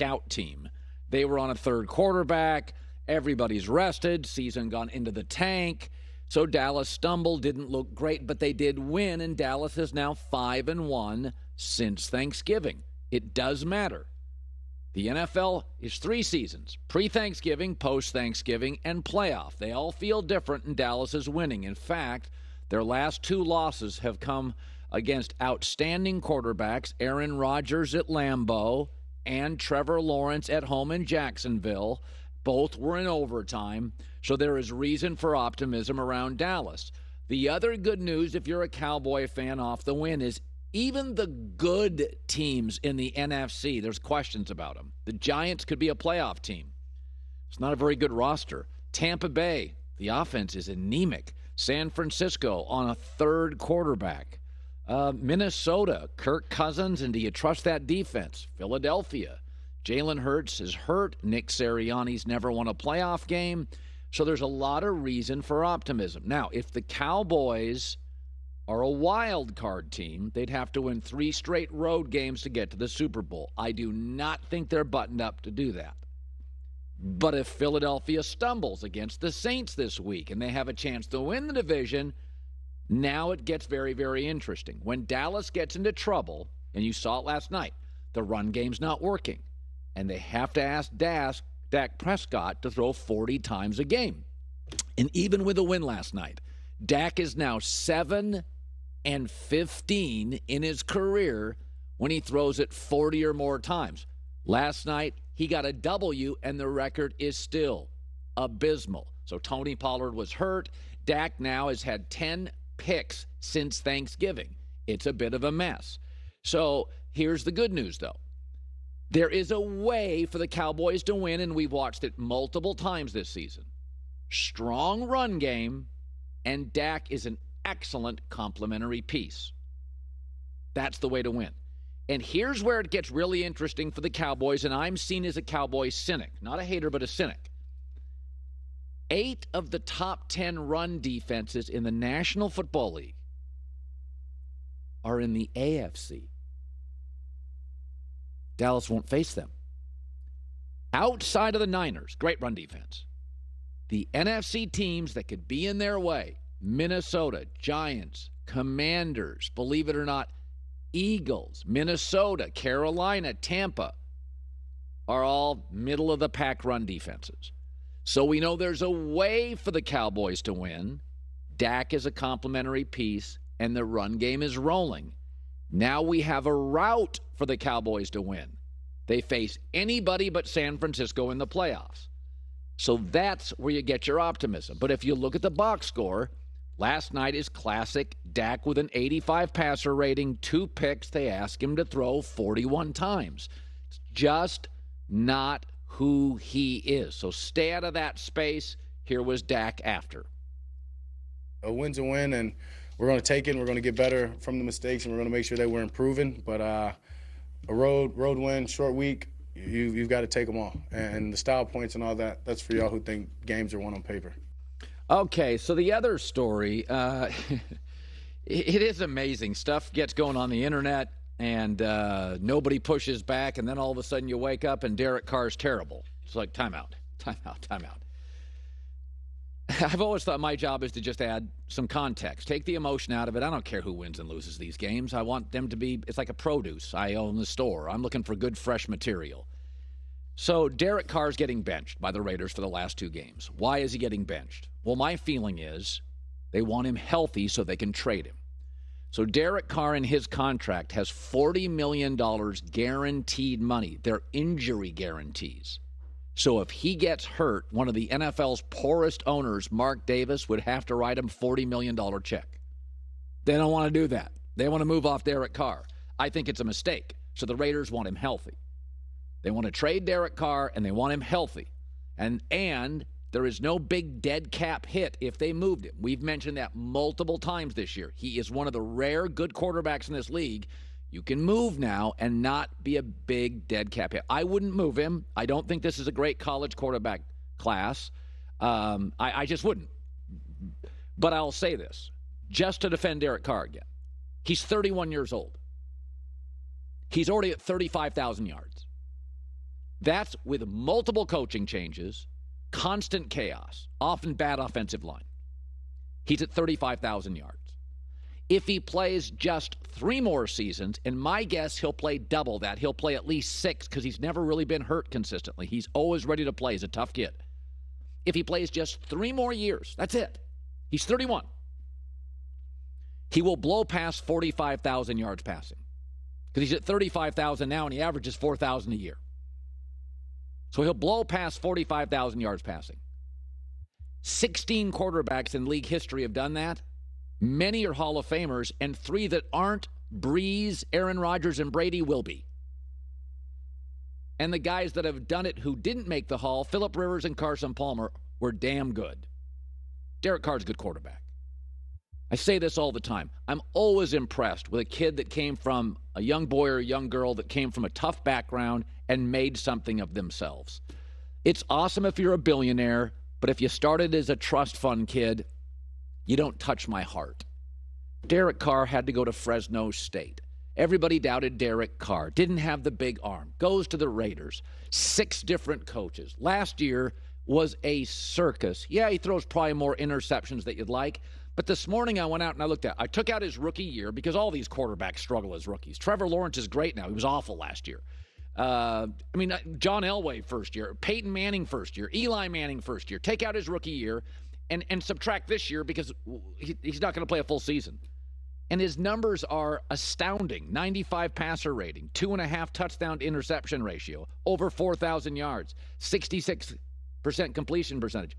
scout team. They were on a third quarterback. Everybody's rested. Season gone into the tank. So Dallas stumbled, didn't look great, but they did win, and Dallas is now 5-1 since Thanksgiving. It does matter. The NFL is 3 seasons, pre-Thanksgiving, post-Thanksgiving, and playoff. They all feel different, and Dallas is winning. In fact, their last 2 losses have come against outstanding quarterbacks, Aaron Rodgers at Lambeau and Trevor Lawrence at home in Jacksonville. Both were in overtime, so there is reason for optimism around Dallas. The other good news, if you're a Cowboy fan off the win, is even the good teams in the NFC, there's questions about them. The Giants could be a playoff team. It's not a very good roster. Tampa Bay, the offense is anemic. San Francisco on a third quarterback. Minnesota, Kirk Cousins, and do you trust that defense? Philadelphia, Jalen Hurts is hurt. Nick Sirianni's never won a playoff game. So there's a lot of reason for optimism. Now, if the Cowboys are a wild card team, they'd have to win 3 straight road games to get to the Super Bowl. I do not think they're buttoned up to do that. But if Philadelphia stumbles against the Saints this week and they have a chance to win the division, now it gets very, very interesting. When Dallas gets into trouble, and you saw it last night, the run game's not working. And they have to ask Dak Prescott to throw 40 times a game. And even with a win last night, Dak is now 7-15 in his career when he throws it 40 or more times. Last night, he got a W, and the record is still abysmal. So Tony Pollard was hurt. Dak now has had 10 picks since Thanksgiving. It's a bit of a mess. So here's the good news, though. There is a way for the Cowboys to win, and we've watched it multiple times this season. Strong run game, and Dak is an excellent complementary piece. That's the way to win. And here's where it gets really interesting for the Cowboys, and I'm seen as a Cowboy cynic. Not a hater, but a cynic. 8 of the top 10 run defenses in the National Football League are in the AFC. Dallas won't face them. Outside of the Niners, great run defense. The NFC teams that could be in their way, Minnesota, Giants, Commanders, believe it or not, Eagles, Minnesota, Carolina, Tampa, are all middle-of-the-pack run defenses. So we know there's a way for the Cowboys to win. Dak is a complementary piece, and the run game is rolling. Now we have a route for the Cowboys to win. They face anybody but San Francisco in the playoffs. So that's where you get your optimism. But if you look at the box score, last night is classic Dak with an 85 passer rating, 2 picks. They ask him to throw 41 times. It's just not who he is. So stay out of that space. Here was Dak after. A win's a win, and we're going to take it, and we're going to get better from the mistakes, and we're going to make sure that we're improving. But a road win, short week, you've got to take them all. And the style points and all that, that's for y'all who think games are won on paper. Okay, so the other story, it is amazing. Stuff gets going on the internet, and nobody pushes back, and then all of a sudden you wake up and Derek Carr's terrible. It's like timeout. I've always thought my job is to just add some context. Take the emotion out of it. I don't care who wins and loses these games. I want them to be, it's like a produce. I own the store. I'm looking for good, fresh material. So Derek Carr's getting benched by the Raiders for the last 2 games. Why is he getting benched? Well, my feeling is they want him healthy so they can trade him. So Derek Carr in his contract has $40 million guaranteed money. They're injury guarantees. So if he gets hurt, one of the NFL's poorest owners, Mark Davis, would have to write him $40 million check. They don't want to do that. They want to move off Derek Carr. I think it's a mistake. So the Raiders want him healthy. They want to trade Derek Carr, and they want him healthy. And there is no big dead cap hit if they moved him. We've mentioned that multiple times this year. He is one of the rare good quarterbacks in this league. You can move now and not be a big dead cap hit. I wouldn't move him. I don't think this is a great college quarterback class. I just wouldn't. But I'll say this, just to defend Derek Carr again. He's 31 years old. He's already at 35,000 yards. That's with multiple coaching changes, constant chaos, often bad offensive line. He's at 35,000 yards. If he plays just 3 more seasons, and my guess he'll play double that. He'll play at least 6 because he's never really been hurt consistently. He's always ready to play. He's a tough kid. If he plays just 3 more years, that's it. He's 31. He will blow past 45,000 yards passing because he's at 35,000 now and he averages 4,000 a year. So he'll blow past 45,000 yards passing. 16 quarterbacks in league history have done that. Many are Hall of Famers, and 3 that aren't, Breeze, Aaron Rodgers, and Brady, will be. And the guys that have done it who didn't make the Hall, Phillip Rivers and Carson Palmer, were damn good. Derek Carr's a good quarterback. I say this all the time. I'm always impressed with a kid that came from a young boy or a young girl that came from a tough background and made something of themselves. It's awesome if you're a billionaire, but if you started as a trust fund kid, you don't touch my heart. Derek Carr had to go to Fresno State. Everybody doubted Derek Carr. Didn't have the big arm. Goes to the Raiders. 6 different coaches. Last year was a circus. Yeah, he throws probably more interceptions that you'd like. But this morning I went out and I took out his rookie year because all these quarterbacks struggle as rookies. Trevor Lawrence is great now. He was awful last year. John Elway first year. Peyton Manning first year. Eli Manning first year. Take out his rookie year. And subtract this year because he's not going to play a full season. And his numbers are astounding. 95 passer rating, 2.5 touchdown to interception ratio, over 4,000 yards, 66% completion percentage.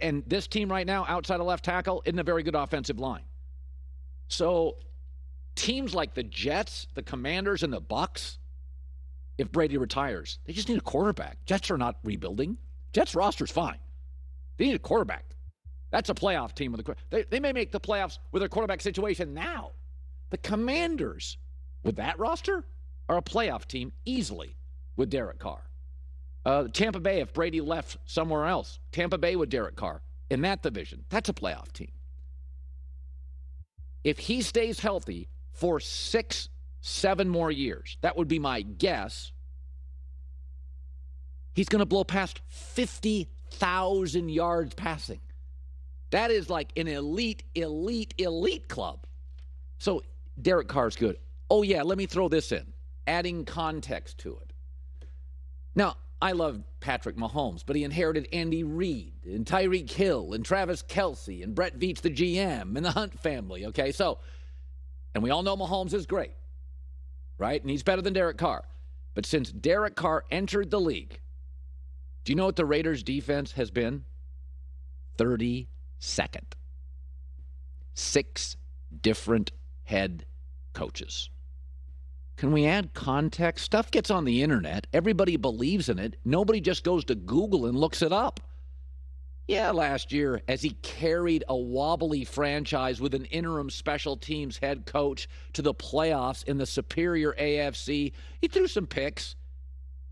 And this team right now, outside of left tackle, isn't a very good offensive line. So teams like the Jets, the Commanders, and the Bucs, if Brady retires, they just need a quarterback. Jets are not rebuilding. Jets roster's fine. They need a quarterback. That's a playoff team. They may make the playoffs with their quarterback situation now. The Commanders, with that roster, are a playoff team easily with Derek Carr. Tampa Bay, if Brady left somewhere else, Tampa Bay with Derek Carr in that division, that's a playoff team. If he stays healthy for 6, 7 more years, that would be my guess, he's going to blow past 50,000 yards passing. That is like an elite club. So Derek Carr's good. Oh, yeah, let me throw this in, adding context to it. Now, I love Patrick Mahomes, but he inherited Andy Reid and Tyreek Hill and Travis Kelce and Brett Veach, the GM, and the Hunt family, okay? So, and we all know Mahomes is great, right? And he's better than Derek Carr. But since Derek Carr entered the league, do you know what the Raiders' defense has been? 32nd. 6 different head coaches. Can we add context? Stuff gets on the internet. Everybody believes in it. Nobody just goes to Google and looks it up. Yeah, last year, as he carried a wobbly franchise with an interim special teams head coach to the playoffs in the superior AFC, he threw some picks.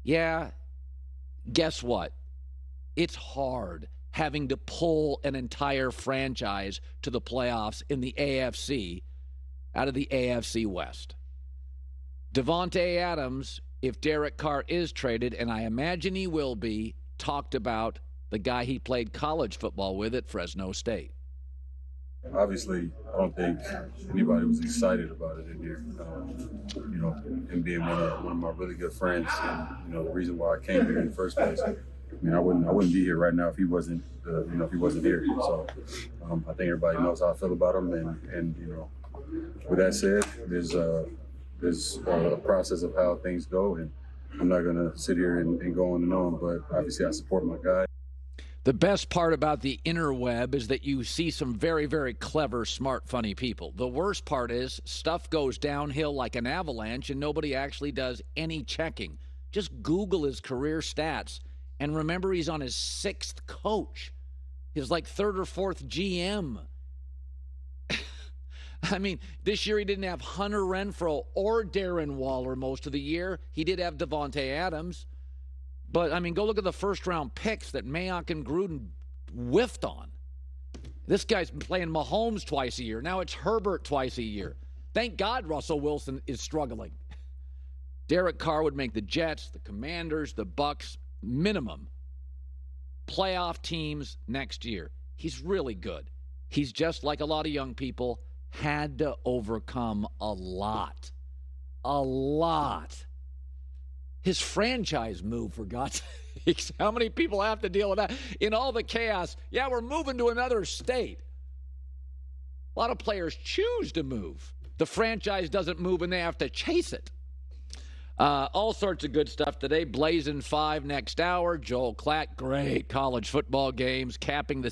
Yeah, guess what? It's hard having to pull an entire franchise to the playoffs in the AFC out of the AFC West. Davante Adams, if Derek Carr is traded, and I imagine he will be, talked about the guy he played college football with at Fresno State. Obviously, I don't think anybody was excited about it in here. Him being one of my really good friends, and the reason why I came here in the first place. I mean, I wouldn't be here right now if he wasn't, here. So, I think everybody knows how I feel about him, and with that said, there's a process of how things go, and I'm not gonna sit here and go on and on. But obviously, I support my guy. The best part about the interweb is that you see some very, very clever, smart, funny people. The worst part is stuff goes downhill like an avalanche, and nobody actually does any checking. Just Google his career stats. And remember, he's on his 6th coach. He's like 3rd or 4th GM. I mean, this year he didn't have Hunter Renfrow or Darren Waller most of the year. He did have Davante Adams. But, I mean, go look at the first-round picks that Mayock and Gruden whiffed on. This guy's playing Mahomes twice a year. Now it's Herbert twice a year. Thank God Russell Wilson is struggling. Derek Carr would make the Jets, the Commanders, the Bucks minimum playoff teams next year. He's really good. He's just like a lot of young people, had to overcome a lot. A lot. His franchise move, for God's sakes. How many people have to deal with that? In all the chaos, yeah, we're moving to another state. A lot of players choose to move. The franchise doesn't move and they have to chase it. All sorts of good stuff today. Blazing 5 next hour. Joel Klatt, great college football games, capping the